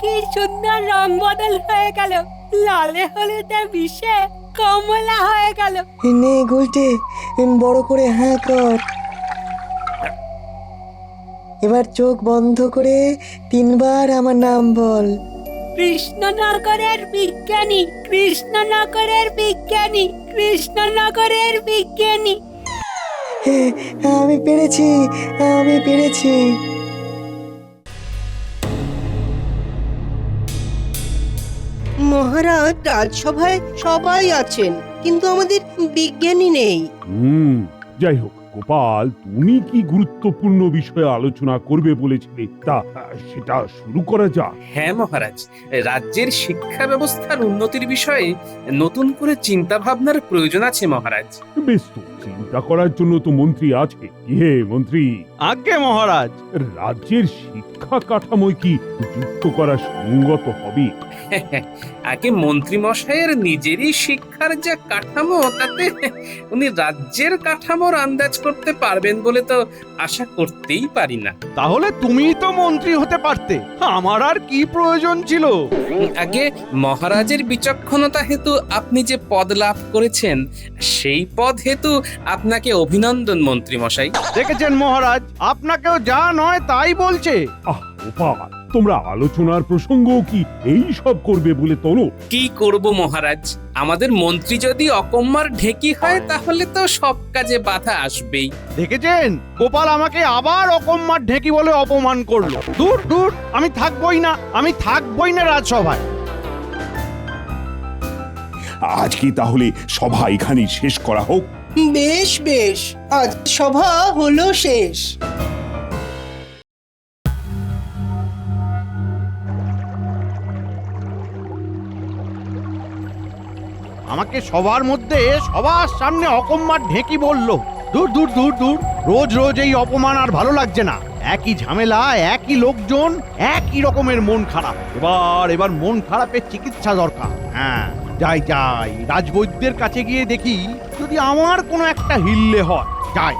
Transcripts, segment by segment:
কি সুন্দর রং বদল হয়ে গেল, লালে হলুদে মিশে কমলা হয়ে গেল। নে গুলটে, বড় করে হাঁ কর। এবার চোখ বন্ধ করে 3 বার আমার নাম বল। কৃষ্ণনগরের বিজ্ঞানী, কৃষ্ণনগরের বিজ্ঞানী, কৃষ্ণনগরের বিজ্ঞানী। আমি পেরেছি, আমি পেরেছি। মহারাজ, রাজসভায় সবাই আছেন, কিন্তু আমাদের বিজ্ঞানী নেই। যাই হোক গোপাল, তুমি কি গুরুত্বপূর্ণ বিষয়ে আলোচনা করবে বলেছিলে, তা সেটা শুরু করা যাক। হ্যাঁ মহারাজ, রাজ্যের শিক্ষা ব্যবস্থার উন্নতির বিষয়ে নতুন করে চিন্তা ভাবনার প্রয়োজন আছে মহারাজ। বেশ, তো চিন্তা করার জন্য তো মন্ত্রী আছে। হে মন্ত্রী, আজ্ঞে মহারাজ। রাজ্যের শিক্ষা কাঠামোয় কি যুক্ত করা সঙ্গত হবে? আগে মন্ত্রী মশাইয়ের নিজেরই শিক্ষার যে কাঠামো, তাতে উনি রাজ্যের কাঠামোর আন্দাজ করতে পারবেন বলে তো আশা করতেই পারি না। তাহলে তুমিই তো মন্ত্রী হতে পারতে, আমার আর কি প্রয়োজন ছিল? আগে মহারাজের বিচক্ষণতা হেতু আপনি যে পদ লাভ করেছেন, সেই পদ হেতু আপনাকে অভিনন্দন মন্ত্রী মশাই। দেখেছেন মহারাজ, আপনাকেও যা নয় তাই বলছে। গোপাল, তোমরা আলোচনার প্রসঙ্গ কি এই সব করবে বলে তোলো? কি করব মহারাজ, আমাদের মন্ত্রী যদি অকম্মার ঢেকি হয় তাহলে তো সব কাজে বাধা আসবেই। দেখেছেন, গোপাল আমাকে আবার অকম্মার ঢেকি বলে অপমান করলো। দূর দূর, আমি থাকবই না, আমি থাকবই না রাজসভায়। আজ কি তাহলে সভা এখানেই শেষ করা হোক? বেশ বেশ, আজ সভা হলো শেষ। আমাকে সবার মধ্যে সবার সামনে অকম্মার ঢেকি বললো। দূর দূর দূর দূর, রোজ রোজ এই অপমান আর ভালো লাগছে না। একই ঝামেলা, একই লোকজন, একই রকমের মন খারাপ। এবার মন খারাপের চিকিৎসা দরকার। হ্যাঁ, যাই যাই, রাজবৈদ্যের কাছে গিয়ে দেখি যদি আমার কোনো একটা হিল্লে হয়। যাই।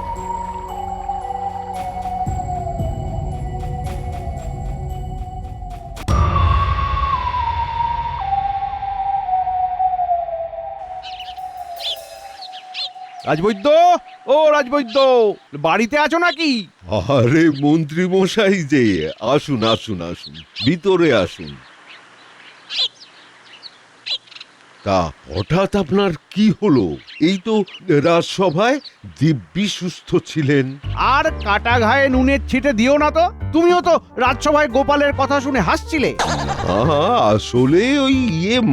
রাজবৈদ্য, ও রাজবৈদ্য, বাড়িতে আছো নাকি? আরে মন্ত্রী মশাই যে, আসুন আসুন আসুন, ভিতরে আসুন। তা হঠাৎ আপনার কি হলো? এই তো রাজসভায় দিব্যি সুস্থ ছিলেন। আর কাটা ঘায়ে নুনের ছিটে দিও না তো। তুমিও তো রাজসভায় গোপালের কথা শুনে হাসছিলে। আসলে ওই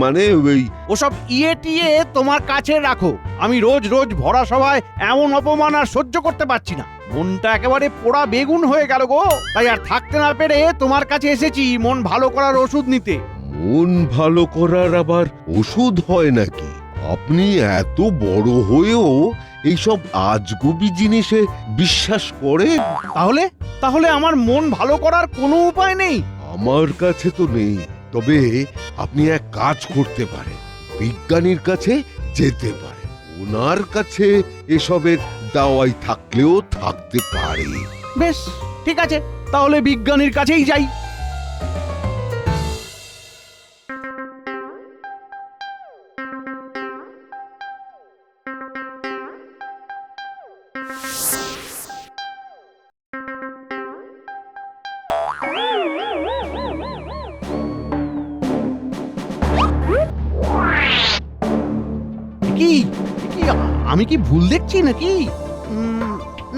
মানে ওই ওসব ইয়ে টিয়ে তোমার কাছে রাখো। আমি রোজ রোজ ভরা সভায় এমন অপমান আর সহ্য করতে পারছি না। মনটা একেবারে পোড়া বেগুন হয়ে গেল গো। তাই আর থাকতে না পেরে তোমার কাছে এসেছি মন ভালো করার ওষুধ নিতে। মন ভালো করার আবার ওষুধ হয় নাকি? আপনি এত বড় হয়েও এইসব আজগুবি জিনিসে বিশ্বাস করেন? তাহলে আমার মন ভালো করার কোনো উপায় নেই? আমার কাছে তো নেই, তবে আপনি এক কাজ করতে পারেন, বিজ্ঞানীর কাছে যেতে পারেন। ওনার কাছে এসবের দাওয়াই থাকলেও থাকতে পারে। বেশ, ঠিক আছে, তাহলে বিজ্ঞানীর কাছেই যাই। কি কি আমি কি ভুল দেখছি নাকি?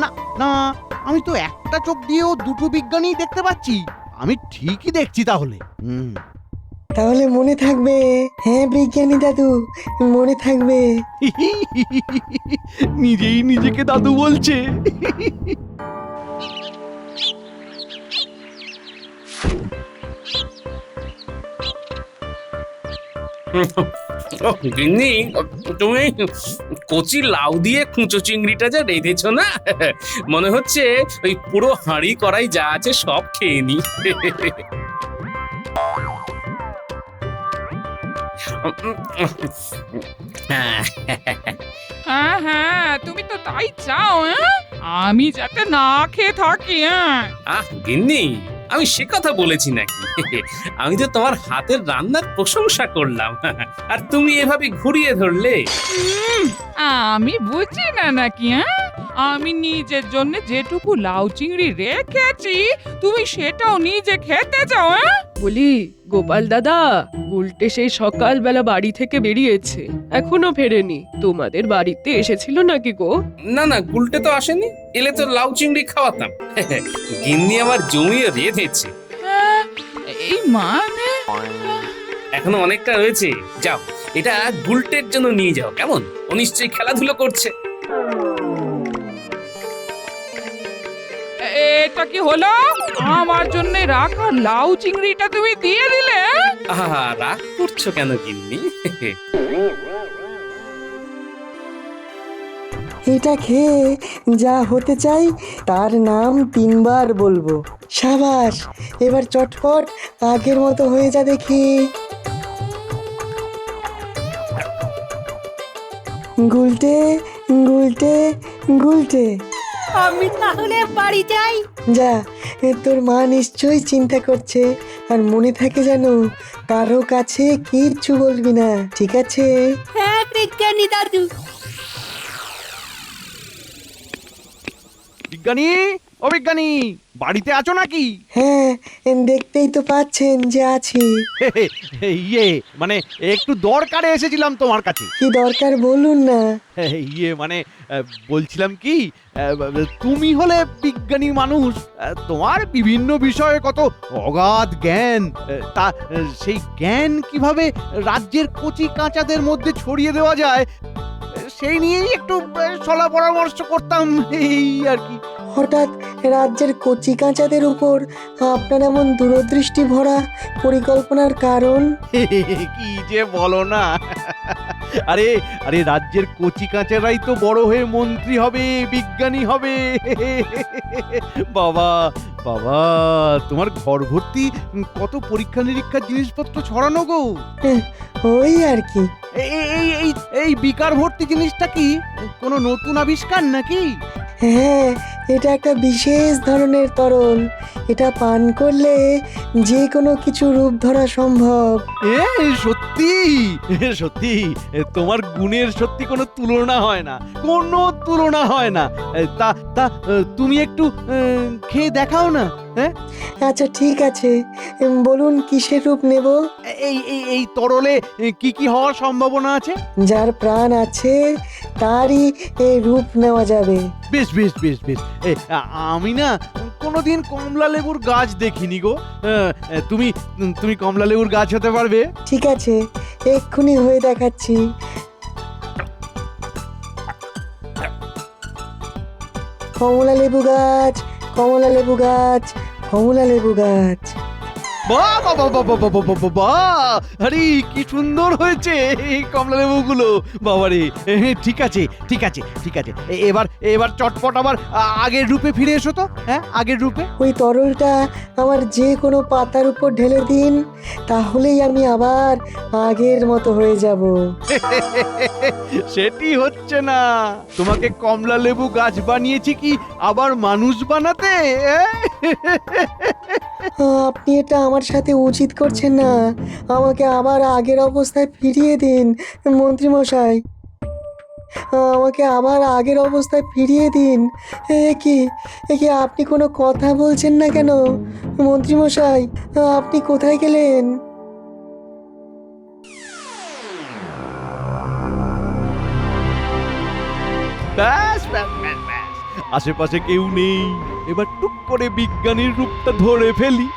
না না, আমি তো একটা চোখ দিয়েও দুটো বিজ্ঞানী দেখতে পাচ্ছি। আমি ঠিকই দেখছি তাহলে। তাহলে মনে থাকবে। হ্যাঁ বিজ্ঞানী দাদু, মনে থাকবে। নিজেই নিজেকে দাদু বলছে। গিন্নি, তুমি কচি লাউ দিয়ে কুঁচো চিংড়িটা যা রেঁধেছ না, মনে হচ্ছে ওই পুরো হাঁড়ি কড়াই যা আছে সব খেয়ে নি। হ্যাঁ হ্যাঁ, তুমি তো তাই চাও। আমি যাতে না খেয়ে থাকি। গিন্নি, আমি সে কথা বলেছি নাকি? আমি তো তোমার হাতের রান্নার প্রশংসা করলাম, আর তুমি এভাবে ঘুরিয়ে ধরলে। আমি বুঝি না নাকি? হ্যাঁ, আমি নিজের জন্য যেটুকু লাউ চিংড়ি রেখেছি তুমি সেটাও নিজে খেতে চাও? হ্যাঁ, বলি গোপাল দাদা, উল্টে সেই সকালবেলা বাড়ি থেকে বেরিয়েছে, এখনো ফেরেনি। তোমাদের বাড়িতে এসেছিল নাকি গো? না না, গুলটে তো আসেনি, এলে তো লাউ চিংড়ি খাওয়াতাম। গিন্নি আমার জমিয়ে রেঁধেছে। হ্যাঁ, এই মানে এখনো অনেকটা রয়েছে, যাও এটা গুলটের জন্য নিয়ে যাও। কেমন, ও নিশ্চয়ই খেলাধুলো করছে। এটা কি হলো? আমার জন্য রাখা লাউ চিংড়িটা তুমি দিয়ে দিলে? আহা, রাগ করছো কেন গিন্নি? এটা খেয়ে যা হতে চাই তার নাম 3 বার বলবো। সাবাস, এবার চটপট আগের মতো হয়ে যা দেখি। গুলটে গুলটে গুলটে। আমি তাহলে বাড়ি যাই। যা, তোর মা নিশ্চয়ই চিন্তা করছে, আর মনে থাকে যেন কারো কাছে কিচ্ছু বলবি না, ঠিক আছে? হ্যাঁ বিজ্ঞানী দাদু। বিজ্ঞানী, ও বিজ্ঞানী, বাড়িতে আছো নাকি? হ্যাঁ, দেখতেই তো পাচ্ছেন যে আছি। ইয়ে মানে একটু দরকারে এসেছিলাম তোমার কাছে। কি দরকার বলুন না। ইয়ে মানে বলছিলাম কি, তুমি হলে বিজ্ঞানী মানুষ, তোমার বিভিন্ন বিষয়ে কত অগাধ জ্ঞান, তা সেই জ্ঞান কিভাবে রাজ্যের কচি কাঁচাদের মধ্যে ছড়িয়ে দেওয়া যায় সেই নিয়েই একটু সলা পরামর্শ করতাম, এই আর কি। হঠাৎ রাজ্যের কচি কাঁচাদের উপর আপনার এমন দূরদৃষ্টি ভরা পরিকল্পনার কারণ? কি যে বলো না, আরে আরে রাজ্যের কচি কাঁচারাই তো বড় হয়ে মন্ত্রী হবে, বিজ্ঞানী হবে। বাবা বাবা, তোমার ঘর ভর্তি কত পরীক্ষা নিরীক্ষার জিনিসপত্র ছড়ানো গো। ওই আর কি। এই বিকার ভর্তি জিনিসটা কি কোনো নতুন আবিষ্কার নাকি? হ্যাঁ, এটা একটা বিশেষ ধরনের তরল। এটা পান করলে যে কোনো কিছু রূপ ধরা সম্ভব। সত্যি সত্যি, তোমার গুণের সত্যি কোনো তুলনা হয় না, কোনো তুলনা হয় না। তা তা তুমি একটু খেয়ে দেখাও না। হ্যাঁ আচ্ছা ঠিক আছে, বলুন কিসের রূপ নেব? এই তরলে কি কি হওয়ার সম্ভাবনা আছে? যার প্রাণ আছে তারই এই রূপ নেওয়া যাবে। বেশ বেশ বেশ বেশ, আমি না কোনোদিন কমলা লেবুর গাছ দেখিনি গো। তুমি তুমি কমলা লেবুর গাছ হতে পারবে? ঠিক আছে, এক্ষুনি হয়ে দেখাচ্ছি। কমলা লেবু গাছ, কমলা লেবু গাছ, কমলা লেবু গাছ। বাহ বাহ বাহ বাহ বাহ বাহ বাহ বাহ! আরে কি সুন্দর হয়েছে এই কমলা লেবুগুলো, বাবারে। ঠিক আছে ঠিক আছে ঠিক আছে, এবার এবার চটপট আবার আগের রূপে ফিরে এসো তো। হ্যাঁ, আগের রূপে। ওই তরলটা আমার যে কোনো পাতার উপর ঢেলে দিন, তাহলেই আমি আবার আগের মতো হয়ে যাব। সেটি হচ্ছে না, তোমাকে কমলা লেবু গাছ বানিয়েছি কি আবার মানুষ বানাতে? আপনি এটা আমার সাথে উচিত করছেন না। আমাকে আবার আগের অবস্থায় ফিরিয়ে দিন মন্ত্রী মশাই, আমাকে আবার আগের অবস্থায় ফিরিয়ে দিন। এ কি আপনি কোনো কথা বলছেন না কেন মন্ত্রী মশাই? আপনি কোথায় গেলেন? ব্যাস ব্যাস ব্যাস ব্যাস, আশেপাশে কেউ নেই, এবার টুক করে বিজ্ঞানীর রূপটা ধরে ফেলি।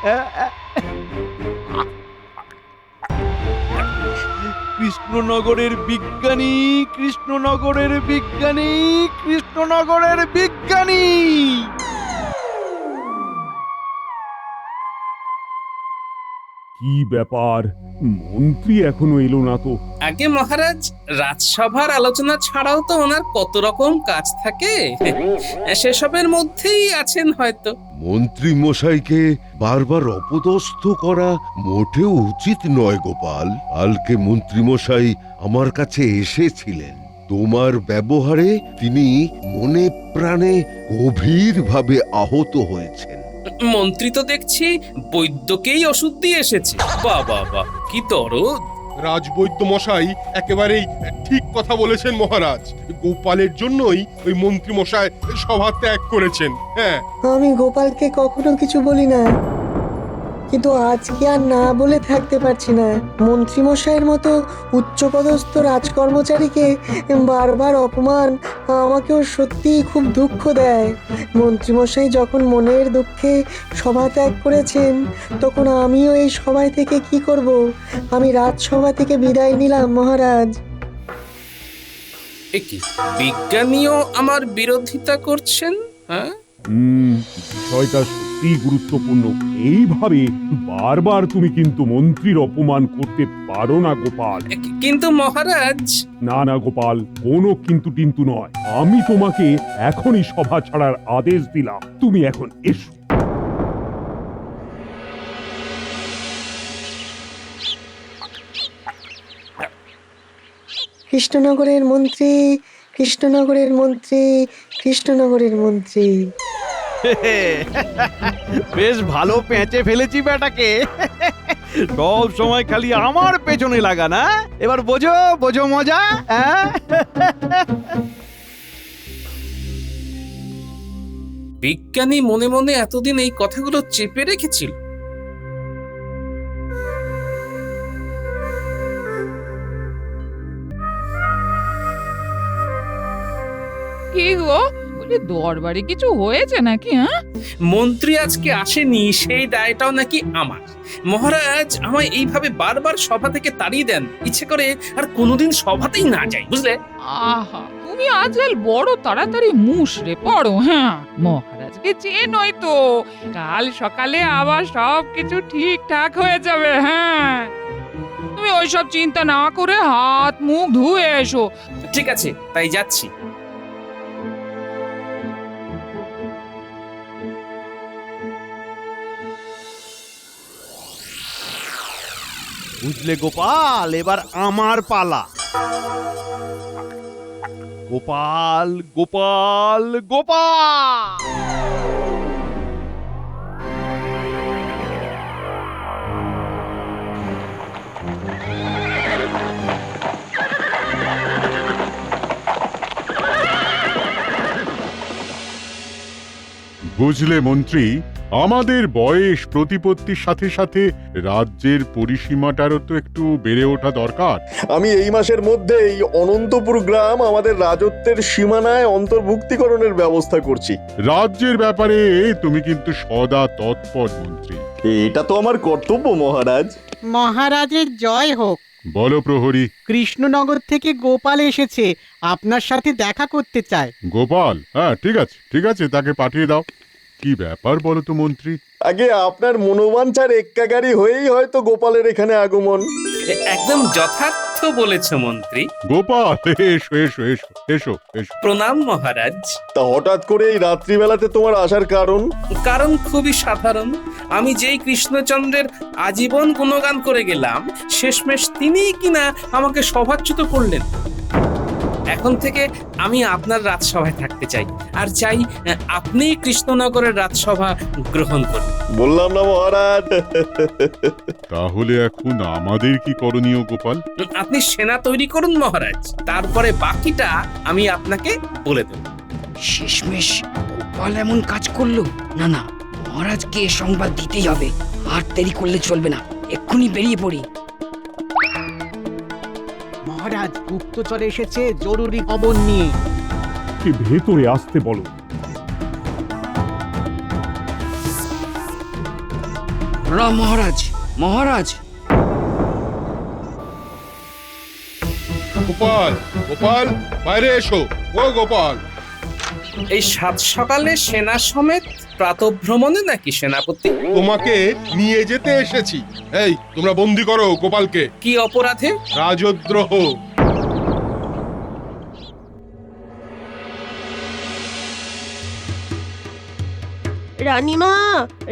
কৃষ্ণনগরের বিজ্ঞানী, কৃষ্ণনগরের বিজ্ঞানী, কৃষ্ণনগরের বিজ্ঞানী। কি ব্যাপার, মন্ত্রী এখনো এলো না তো? আগে মহারাজ, রাজসভার আলোচনা ছাড়াও তো ওনার কত রকম কাজ থাকে, সেসবের মধ্যেই আছেন হয়তো। মন্ত্রী মশাইকে বারবার অপদস্থ করা মোটেও উচিত নয় গোপাল। কালকে মন্ত্রী মশাই আমার কাছে এসেছিলেন, তোমার ব্যবহারে তিনি মনে প্রাণে গভীরভাবে আহত হয়েছেন। মন্ত্রী তো দেখছি বৈদ্যকেই ওষুধ দিয়ে এসেছে। বাহ বাহ বাহ, কি দরদ! রাজবৈদ্য মশাই একেবারেই ঠিক কথা বলেছেন মহারাজ। গোপালের জন্যই ওই মন্ত্রী মশাই সভা ত্যাগ করেছেন। হ্যাঁ, আমি গোপালকে কখনো কিছু বলি না, কিন্তু আজকে আর না বলে থাকতে পারছি না। মন্ত্রীমশাইয়ের মতো উচ্চপদস্থ রাজকর্মচারীকে বারবার অপমান আমাকেও সত্যিই খুব দুঃখ দেয়। মন্ত্রীমশাই যখন মনের দুঃখে সভা ত্যাগ করেছেন, তখন আমিও এই সভায় থেকে কি করব? আমি রাজসভা থেকে বিদায় নিলাম মহারাজ। এ কি, বিজ্ঞানীও আমার বিরোধিতা করছেন? হ্যাঁ, বিষয়টা সত্যি গুরুত্বপূর্ণ। এইভাবে বারবার তুমি কিন্তু মন্ত্রীর অপমান করতে পারো না গোপাল। কিন্তু মহারাজ। না না গোপাল, কোনো কিন্তু টিন্তু নয়। আমি তোমাকে এখনই সভা ছাড়ার আদেশ দিলাম। তুমি এখন এসো। কৃষ্ণনগরের মন্ত্রী, কৃষ্ণনগরের মন্ত্রী, কৃষ্ণনগরের মন্ত্রী। বেশ ভালো পেঁচে ফেলেছি বেটাকে। সব সময় খালি আমার পেছনে লাগা না? এবার বোঝো বোঝো মজা। বিজ্ঞানী মনে মনে এতদিন এই কথাগুলো চেপে রেখেছিল। কি গো, বলি দরবারে কিছু হয়েছে নাকি? হ্যাঁ, মন্ত্রী আজকে আসেনি, সেই দায়টাও নাকি আমার। মহারাজ আমায় এইভাবে বারবার সভা থেকে তাড়িয়ে দেন, ইচ্ছে করে আর কোনোদিন সভাতেই না যাই, বুঝলে? আহা, তুমি আজকাল বড় তাড়াতাড়ি মুষড়ে পড়ো। হ্যাঁ, মহারাজকে চেনোই তো, কাল সকালে আবার সবকিছু ঠিকঠাক হয়ে যাবে। হ্যাঁ, তুমি ওইসব চিন্তা না করে হাত মুখ ধুয়ে এসো। ঠিক আছে, তাই যাচ্ছি। বুঝলে গোপাল, এবার আমার পালা। গোপাল গোপাল গোপাল। বুঝলে মন্ত্রী, আমাদের বয়স প্রতিপত্তির সাথে সাথে রাজ্যের পরিসীমাটারও তো একটু বেড়ে ওঠা দরকার। আমি এই মাসের মধ্যেই অনন্তপুর গ্রাম আমাদের রাজত্বের সীমানায় অন্তর্ভুক্তিকরণের ব্যবস্থা করছি। রাজ্যের ব্যাপারে তুমি কিন্তু সদা তৎপর মন্ত্রী। এটা তো আমার কর্তব্য মহারাজ। মহারাজের জয় হোক। বলো প্রহরী। কৃষ্ণনগর থেকে গোপাল এসেছে, আপনার সাথে দেখা করতে চায়। গোপাল? হ্যাঁ, ঠিক আছে ঠিক আছে, তাকে পাঠিয়ে দাও। কি ব্যাপার বলো তো মন্ত্রী? আগে আপনার মনোবাঞ্ছার এক্কাগারি হয়েই হয়তো গোপালের এখানে আগমন। একদম যথার্থ বলেছ মন্ত্রী। গোপাল, এসো এসো এসো এসো এসো। প্রণাম মহারাজ। তা হঠাৎ করে এই রাত্রিবেলাতে তোমার আসার কারণ? কারণ খুবই সাধারণ। আমি যেই কৃষ্ণচন্দ্রের আজীবন গুণগান করে গেলাম, শেষমেশ তিনিই কিনা আমাকে সভাচ্যুত করলেন। এখন থেকে আমি আপনার রাজসভায় থাকতে চাই, আর চাই আপনি কৃষ্ণনগরের রাজসভা গ্রহণ করুন। বললাম না মহারাজ। তাহলে এখন আমাদের কি করণীয় গোপাল? আপনি সেনা তৈরি করুন মহারাজ, তারপরে বাকিটা আমি আপনাকে বলে দেব। শেষমেশ গোপাল এমন কাজ করলো। না না, মহারাজকে এ সংবাদ দিতেই হবে, আর দেরি করলে চলবে না, এক্ষুনি বেরিয়ে পড়ি। মহারাজ, গুপ্তচর এসেছে জরুরি খবর নিয়ে। ভেতরে আসতে বলো। প্রণাম মহারাজ। মহারাজ। গোপাল গোপাল, বাইরে এসো। ও গোপাল, এই সাত সকালে সেনা সমেত প্রাতঃভ্রমণে নাকি সেনাপতি? তোমাকে নিয়ে যেতে এসেছি। এই, তোমরা বন্দি করো গোপালকে। কি অপরাধে? রাজদ্রোহ। রানীমা,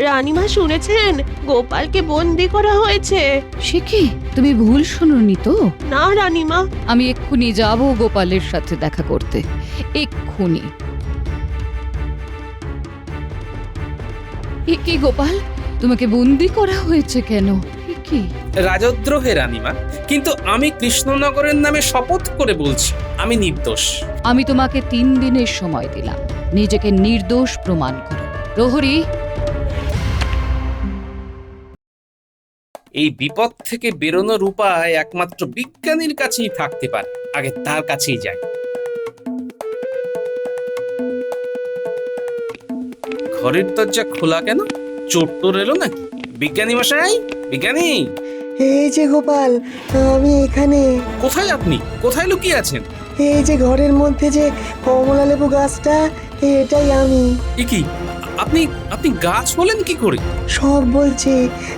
রানীমা শুনেছেন? গোপালকে বন্দি করা হয়েছে। সে কি, তুমি ভুল শুনোনি তো? না রানীমা। আমি এক্ষুনি যাব গোপালের সাথে দেখা করতে, এক্ষুনি। এ কি গোপাল, তোমাকে বন্দি করা হয়েছে কেন? এ কি? রাজদ্রোহে রানীমা, কিন্তু আমি কৃষ্ণনগরের নামে শপথ করে বলছি আমি নির্দোষ। আমি তোমাকে 3 দিনের সময় দিলাম, নিজেকে নির্দোষ প্রমাণ করো। প্রহরী, এই বিপদ থেকে বেরোনোর উপায় একমাত্র বিজ্ঞানীর কাছেই থাকতে পারে, আগে তার কাছেই যাই। ঘরের দরজা খোলা কেন? চোর টোর এলো নাকি? বিজ্ঞানী মশাই, বিজ্ঞানী! এই যে গোপাল, আমি এখানে। কোথায় আপনি? কোথায় লুকিয়ে আছেন? এই যে ঘরের মধ্যে যে কমলা লেবু গাছটা, এটাই আমি। এ কি, আপনি আপনি গাছ হলেন কি করে? সব বলছি,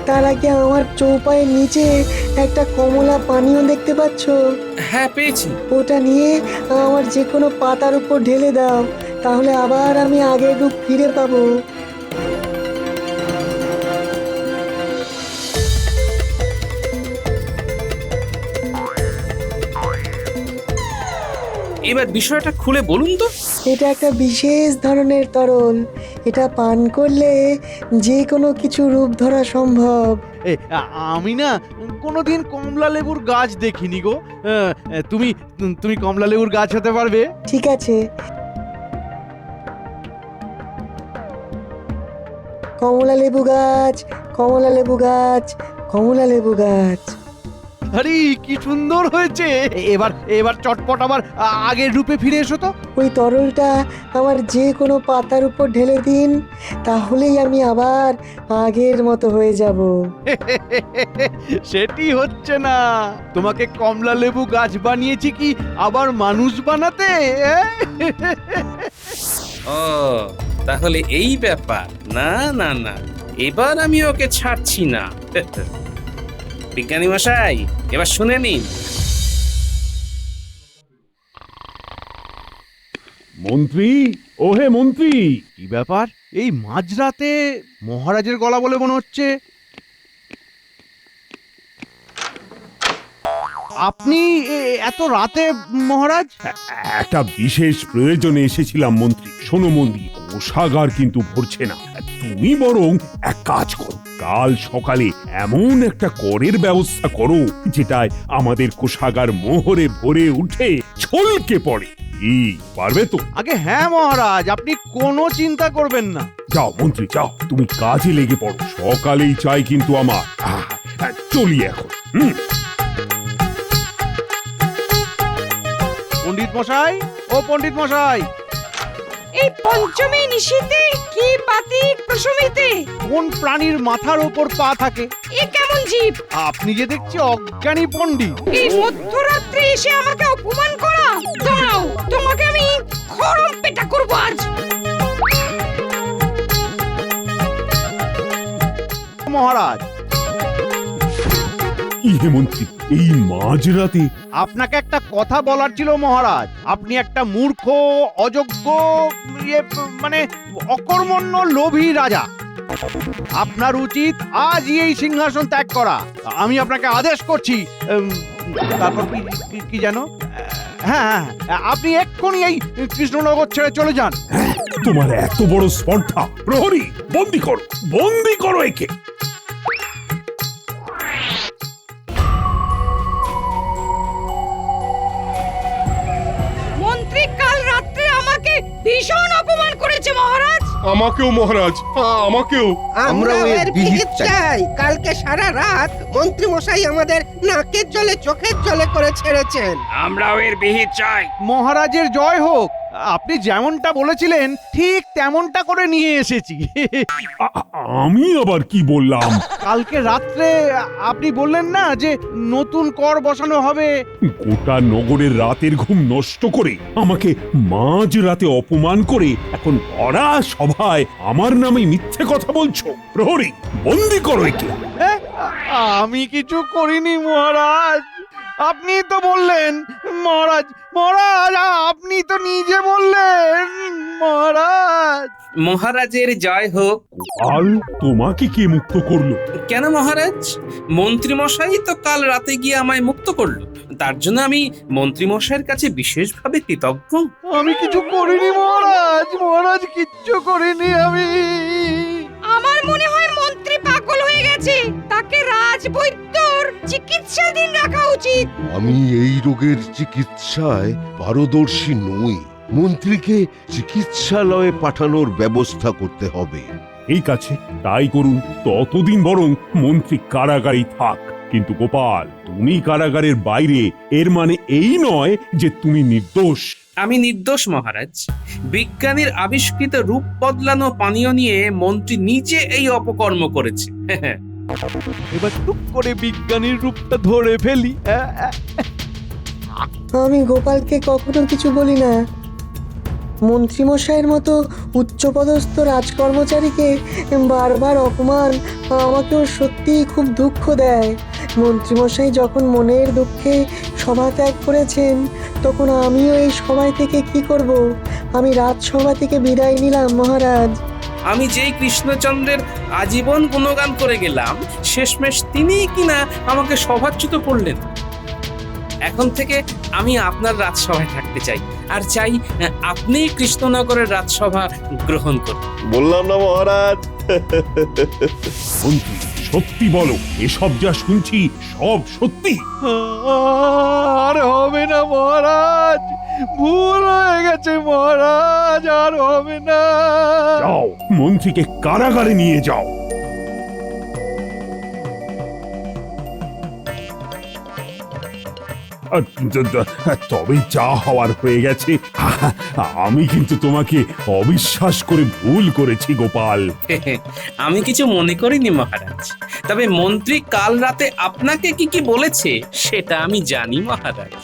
তার আগে আমার চৌপায়ের নিচে একটা কমলা পানীয় দেখতে পাচ্ছ? হ্যাঁ, পেয়েছি। ওটা নিয়ে আমার যে কোনো পাতার উপর ঢেলে দাও, তাহলে আবার আমি আগের রূপ ফিরে পাবো। এবার বিষয়টা খুলে বলুন তো। এটা একটা বিশেষ ধরনের তরল, এটা পান করলে যে কোনো কিছু রূপ ধরা সম্ভব। আমি না কোনোদিন কমলা লেবুর গাছ দেখিনি গো। তুমি তুমি কমলা লেবুর গাছ হতে পারবে? ঠিক আছে, কমলা লেবু গাছ, কমলা লেবু গাছ, কমলা লেবু গাছ। আরে কি সুন্দর হয়েছে! এবার এবার চটপট আবার আগের রূপে ফিরে এসো তো। ওই তরলটা আমার যে কোনো পাতার উপর ঢেলে দিন, তাহলেই আমি আবার আগের মতো হয়ে যাব। সেটি হচ্ছে না। তোমাকে কমলা লেবু গাছ বানিয়েছি কি আবার মানুষ বানাতে? ও, তাহলে এই ব্যাপার। না না না, এবার আমি ওকে ছাড়ছি না। বিজ্ঞানী মশাই, এবার শুনে নিন। মন্ত্রী, ওহে মন্ত্রী! কি ব্যাপার? এই মাঝরাতে মহারাজের গলা বলে মনে হচ্ছে। আপনি এত রাতে মহারাজ? একটা বিশেষ প্রয়োজনে এসেছিলাম মন্ত্রী। শোনো মন্ত্রী, কোষাগার কিন্তু ভরছে না। তুমি বরং এক কাজ করো, কাল সকালে এমন একটা করের ব্যবস্থা করো যেটায় আমাদের কোষাগার মোহরে ভরে উঠে ছলকে পড়ে। কি পারবে তো? আগে হ্যাঁ মহারাজ, আপনি কোনো চিন্তা করবেন না। যাও মন্ত্রী, যাও, তুমি কাজে লেগে পড়ো। সকালেই চাই কিন্তু আমার। চলি এখন। পণ্ডিত মশাই, ও পণ্ডিত মশাই! এই পঞ্চমী নিশীতে কি পাতি কুসুমিতে কোন প্রাণীর মাথার ওপর পা থাকে? এ কেমন জীব? আপনি যে দেখছি অজ্ঞানী পণ্ডিত। এই মধ্যরাত্রে এসে আমাকে অপমান করা! দাঁড়াও, তোমাকে আমি খরম পেটা করব আজ। মহারাজ, ইহে মন্ত্রী, এই মাঝরাতে? আপনাকে একটা কথা বলার ছিল মহারাজ। আপনি একটা মূর্খ, অযোগ্য, মানে অকর্মণ্য, লোভী রাজা। আপনার উচিত আজই এই সিংহাসন ত্যাগ করা। আমি আপনাকে আদেশ করছি। তারপর কি জানো? হ্যাঁ, আপনি এক্ষুনি এই কৃষ্ণনগর ছেড়ে চলে যান। তোমার এত বড় স্পর্ধা! প্রহরী, বন্দি করো, বন্দি করো একে। মন্ত্রী কাল রাত্রে আমাকে ভীষণ অপমান করেছে মহারাজ। আমাকেও মহারাজ, আমাকেও। আমরাও এর বিহিত চাই। কালকে সারা রাত মন্ত্রী মশাই আমাদের নাকের জলে চোখের জলে করে ছেড়েছেন। আমরাও এর বিহিত চাই। মহারাজের জয় হোক। আপনি যেমনটা বলেছিলেন ঠিক তেমনটা করে নিয়ে এসেছি। আমি আবার কি বললাম? কালকে রাত্রে আপনি বললেন না যে নতুন কর বসানো হবে। গোটা নগরের রাতের ঘুম নষ্ট করে আমাকে মাঝ রাতে অপমান করে এখন ভরা সভায় আমার নামে মিথ্যে কথা বলছো। প্রহরী, বন্দি করো একে। আমি কিছু করিনি মহারাজ। আপনি তো বললেন মহারাজ, মহারাজ আপনি তো নিজে বললেন মহারাজ। মহারাজের জয় হোক। গোপাল, তোমাকে কে মুক্ত করলো? কেন মহারাজ? মন্ত্রী মশাই তো কাল রাতে গিয়ে আমায় মুক্ত করলো। তার জন্য আমি মন্ত্রী মশাইয়ের কাছে বিশেষভাবে কৃতজ্ঞ। আমি কিছু করিনি মহারাজ, মহারাজ কিচ্ছু করিনি আমি। আমার গেছে তাকে রাজবৈদ্যর চিকিৎসাধীন রাখা উচিত। আমি এই রোগের চিকিৎসায় পারদর্শী নই। মন্ত্রীকে চিকিৎসালয়ে পাঠানোর ব্যবস্থা করতে হবে। ঠিক আছে, তাই করুন। ততদিন বরং মন্ত্রী কারাগারেই থাক। কিন্তু গোপাল, তুমি কারাগারের বাইরে, এর মানে এই নয় যে তুমি নির্দোষ। আমি নির্দোষ মহারাজ। বিজ্ঞানীর আবিষ্কৃত রূপ বদলানো পানীয় নিয়ে মন্ত্রী নিজে এই অপকর্ম করেছে। এবার টুক করে বিজ্ঞানীর রূপটা ধরে ফেলি। আমি গোপালকে কখনো কিছু বলি না। মন্ত্রীমশাইয়ের মতো উচ্চপদস্থ রাজকর্মচারীকে বারবার অপমান আমাকেও সত্যিই খুব দুঃখ দেয়। মন্ত্রীমশাই যখন মনের দুঃখে সভা ত্যাগ করেছেন, তখন আমিও এই সভায় থেকে কি করব? আমি রাজসভা থেকে বিদায় নিলাম মহারাজ। আমি যেই কৃষ্ণচন্দ্রের আজীবন গুণগান করে গেলাম, শেষমেশ তিনিই কিনা আমাকে সভাচ্যুত করলেন। এখন থেকে আমি আপনার রাজসভায় থাকতে চাই, আর চাই আপনি কৃষ্ণনগরের রাজসভা গ্রহণ করুন। বললাম না মহারাজ। মন্ত্রী, সত্যি বলো, এসব যা শুনছি সব সত্যি? আর হবে না মহারাজ, ভুল হয়ে গেছে মহারাজ, আর হবে না। যাও, মন্ত্রীকে কারাগারে নিয়ে যাও। তবে যা হওয়ার হয়ে গেছে। আমি কিন্তু তোমাকে অবিশ্বাস করে ভুল করেছি গোপাল। আমি কিছু মনে করিনি মহারাজ, তবে মন্ত্রী কাল রাতে আপনাকে কি কি বলেছে সেটা আমি জানি মহারাজ।